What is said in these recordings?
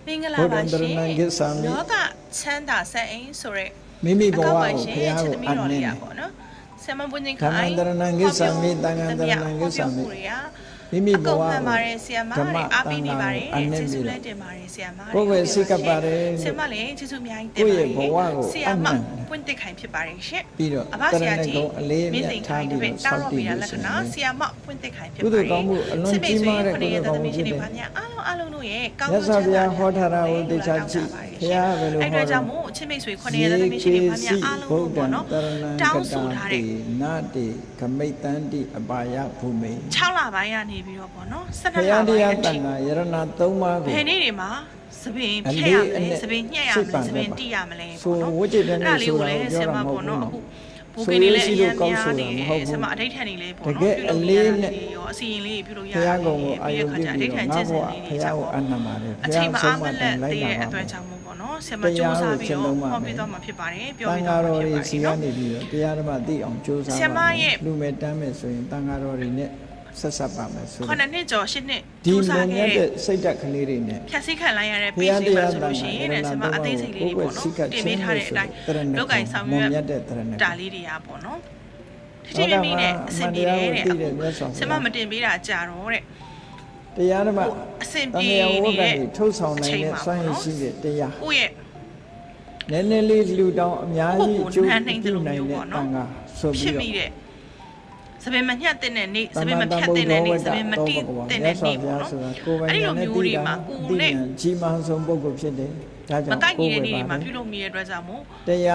မင်္ဂလာပါရှင်လောကချမ်းသာဆက်အိမ်ဆိုရဲမိမိဘဝကိုဘုရားကိုအနှင်းပေါ့နော်ဆမပွင့်ချင်းခိုင်းဓမ္မန္တရဏံကိစ္ဆာမိတန်ဃံတရဏံကိစ္ဆာမိမိမိဘဝကိုဓမ္မအားပေးနေပါတယ်ကျေးဇူးလက်တင်ပါတယ်ဆရာမကိုယ်ပဲစိတ်ကပါတယ်ဆရာမလည်းကျေးဇူးအများကြီးတင်ပါတယ်ကိုယ့်ရဲ့ဘဝကိုဆရာမပွင့်တက်ခိုင်ဖြစ်ပါတယ်ရှင်ပြီးတော့အဘဆရာကြီးအလေးအမြတ်ထားပြီးတော့ဆောက်တည်လက္ခဏာဆရာမပွင့်တက်ခိုင်ဖြစ်ပါတယ်ကုသိုလ်ကောင်းမှုအလွန်ကြီးမားတဲ့ကုသိုလ်ကောင်းမှုဖြစ်တယ်အားလုံးတို့ရဲ့ကောင်းမှုမြတ်စွာဘုရားဟောထားတာကိုသိချကြည့်ဘုရားဘယ်လိုဟောအဲ့ဒါကြောင့်မို့အချင်းမိတ်ဆွေ9ရက်သမီးရှင်တွေဘာများအားလုံးတို့ပေါ့နော်တောင်းဆိုထားတဲ့နာတိဂမိတ်တန္တိအပါယဘုမေ6လပိုင်းကနေပြီးတော့ပေါ့နော်12လပိုင်းအထိဘုရားတရားတန်ခါယရဏ3ပါးကိုဘယ်နေ့တွေမှာစပင်ဖြည့်ရမယ်စပင်ညှက်ရမယ်စပင်တိရမလဲပေါ့နော်ဝိจิตတဲ့နေ့ဆိုတာကိုပြောတာမဟုတ်ဘူးဘူကေလေးလည်းအရင်များနေဆမအဋိဌာန်နေလေးပေါ့နော်ပြုလုပ်ရတာရောအစီရင်လေးပြုလုပ်ရတာဘုရားကုံကိုအာယုပြုပြီးတော့ငါ့ဘဝဘုရားကိုအနန္ပါတယ်ဘုရားဆုံးမတန်လိုက်တာပါအတွက်ကြောင့်မို့ပေါ့နော်ဆမစူးစမ်းပြီးတော့ဟောပြတော့မှာဖြစ်ပါတယ်ပြောပြတော့မှာဖြစ်ပါတယ်စီကနေပြီးတော့တရားဓမ္မသိအောင်ကြိုးစားပါလူမဲ့တမ်းမဲ့ဆိုရင်တန်ဃာတော်တွေနဲ့ဆက်ဆက်ပါမယ်ဆိုတော့9နှစ်ကျော်10နှစ်စူးစမ်းခဲ့တဲ့စိတ်ဓာတ်ကလေးတွေနဲ့ဖြတ်စည်းခံလိုက်ရတဲ့ page တွေပါဆိုလို့ရှိရင်တဲ့ဆမအသေးစိတ်လေးတွေပေါ့နော်တင်ပေးထားတဲ့အတိုင်းလောက်ကင်ဆောင်ရွက်တာလေးတွေကပေါ့နော်ထိထိမိမိနဲ့အဆင်ပြေတဲ့ဆမမတင်ပေးတာကြာတော့တဲ့တရားဓမ္မအဆင်ပြေနေတဲ့ထုတ်ဆောင်နိုင်တဲ့စွမ်းရည်ရှိတဲ့တရားကိုယ့်ရဲ့နည်းနည်းလေးလူတောင်းအများကြီးအကျိုးပြုနိုင်တဲ့တန်ခါဆိုပြီးတော့စပင်မညှက်တဲ့နေ့စပင်မဖြတ်တဲ့နေ့စပင်မတိတဲ့နေ့ပေါ့နော်အဲ့ဒီလိုမျိုးတွေမှာကိုနဲ့ကြီးမားဆုံးပုဂ္ဂိုလ်ဖြစ်တယ်ဒါကြောင့်မကိုက်နေတဲ့နေ့တွေမှာပြုလုပ်မိတဲ့အတွက်ကြောင့်မို့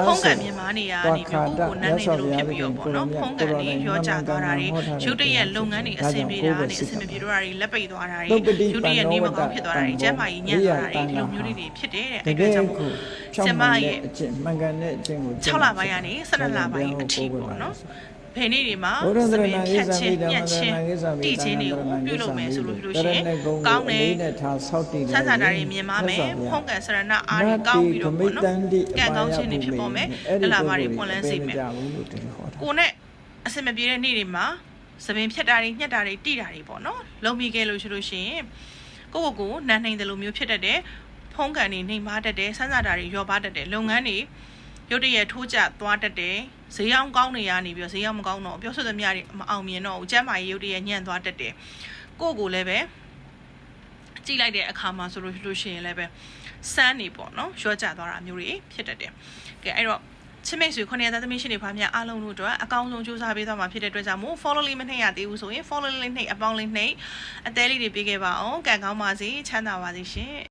ဖုန်းကမြန်မာနေရာနေပြီးကိုနန်းနေလို့ဖြစ်ပြီးတော့ပေါ့နော်ဖုန်းကနေရောကြသွားတာတွေရုပ်တရက်လုပ်ငန်းတွေအဆင်ပြေတာနဲ့အဆင်မပြေတော့တာတွေလက်ပိတ်သွားတာတွေရုပ်တရက်နေမကောင်းဖြစ်သွားတာတွေကျန်းမာရေးညံ့သွားတာတွေဒီလိုမျိုးတွေဖြစ်တယ်တဲ့အဲ့ဒါကြောင့်မို့ဆင်မရဲ့အကျင့်မှန်ကန်တဲ့အကျင့်ကို6လပိုင်းကနေ12လပိုင်းအထိပေါ့နော်ဘယ်နေ့တွေမှာစပင်ဖြတ်ခြင်းညှက်ခြင်းတိချင်းတွေကိုပြုလုပ်မယ်ဆိုလို့ရှိရင်ကောင်းတယ်ဆန်းစာတာတွေမြင်ပါမယ်ဖုံးကန်စရဏအားတွေကောင်းပြီးတော့ပေါ့နော်ကံကောင်းခြင်းတွေဖြစ်ပေါ်မယ်အလားပါတွေပွန်လန်းစေမယ်ကိုနဲ့အစင်မပြေတဲ့နေ့တွေမှာစပင်ဖြတ်တာတွေညှက်တာတွေတိတာတွေပေါ့နော်လုံပြီးခဲ့လို့ရှိလို့ရှိရင်ကိုနန်းနိုင်တယ်လို့မျိုးဖြစ်တတ်တယ်ဖုံးကန်တွေနှိမ်ပါတတ်တယ်ဆန်းစာတာတွေရောပါတတ်တယ်လုပ်ငန်းတွေရုတ်တရက်ထိုးကျသွားတတ်တယ်ဈေးရောက်ကောင်းနေရနေပြီးဈေးရောက်မကောင်းတော့ပြောဆိုသမျှတွေမအောင်မြင်တော့ဘူးကျမ်းမာရေးရုတ်တရက်ညံ့သွားတတ်တယ်ကိုလည်းပဲကြည့်လိုက်တဲ့အခါမှာဆိုလို့ရှိရင်လည်းပဲစမ်းနေပေါ့နော်ရောကျသွားတာမျိုးတွေဖြစ်တတ်တယ်ကဲအဲ့တော့ချစ်မိတ်ဆွေ9ရက်သားသမီးရှင်တွေဘာများအားလုံးတို့အတွက်အကောင်းဆုံးကြိုးစားပေးသွားမှာဖြစ်တဲ့အတွက်ကြောင့်မို့ follow လေးမနှိပ်ရသေးဘူးဆိုရင် follow လေးနှိပ်အပေါင်းလေးနှိပ်အသေးလေးတွေပေးခဲ့ပါအောင်ကံကောင်းပါစေချမ်းသာပါစေရှင်